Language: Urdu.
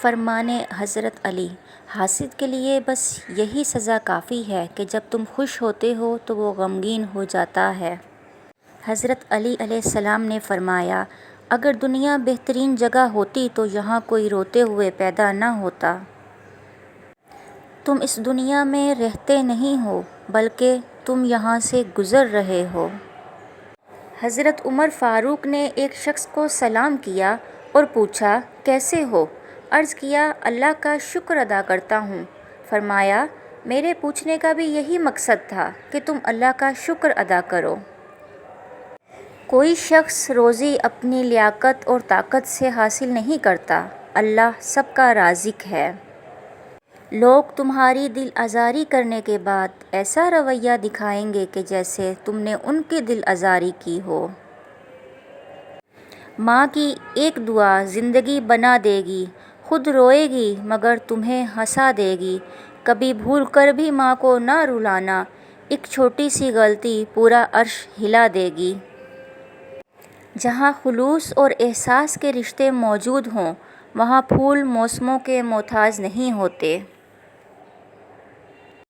فرمانے حضرت علی: حاسد کے لیے بس یہی سزا کافی ہے کہ جب تم خوش ہوتے ہو تو وہ غمگین ہو جاتا ہے۔ حضرت علی علیہ السلام نے فرمایا: اگر دنیا بہترین جگہ ہوتی تو یہاں کوئی روتے ہوئے پیدا نہ ہوتا۔ تم اس دنیا میں رہتے نہیں ہو بلکہ تم یہاں سے گزر رہے ہو۔ حضرت عمر فاروق نے ایک شخص کو سلام کیا اور پوچھا: کیسے ہو؟ عرض کیا: اللہ کا شکر ادا کرتا ہوں۔ فرمایا: میرے پوچھنے کا بھی یہی مقصد تھا کہ تم اللہ کا شکر ادا کرو۔ کوئی شخص روزی اپنی لیاقت اور طاقت سے حاصل نہیں کرتا، اللہ سب کا رازق ہے۔ لوگ تمہاری دل آزاری کرنے کے بعد ایسا رویہ دکھائیں گے کہ جیسے تم نے ان کی دل آزاری کی ہو۔ ماں کی ایک دعا زندگی بنا دے گی، خود روئے گی مگر تمہیں ہنسا دے گی۔ کبھی بھول کر بھی ماں کو نہ رلانا، ایک چھوٹی سی غلطی پورا عرش ہلا دے گی۔ جہاں خلوص اور احساس کے رشتے موجود ہوں وہاں پھول موسموں کے محتاج نہیں ہوتے۔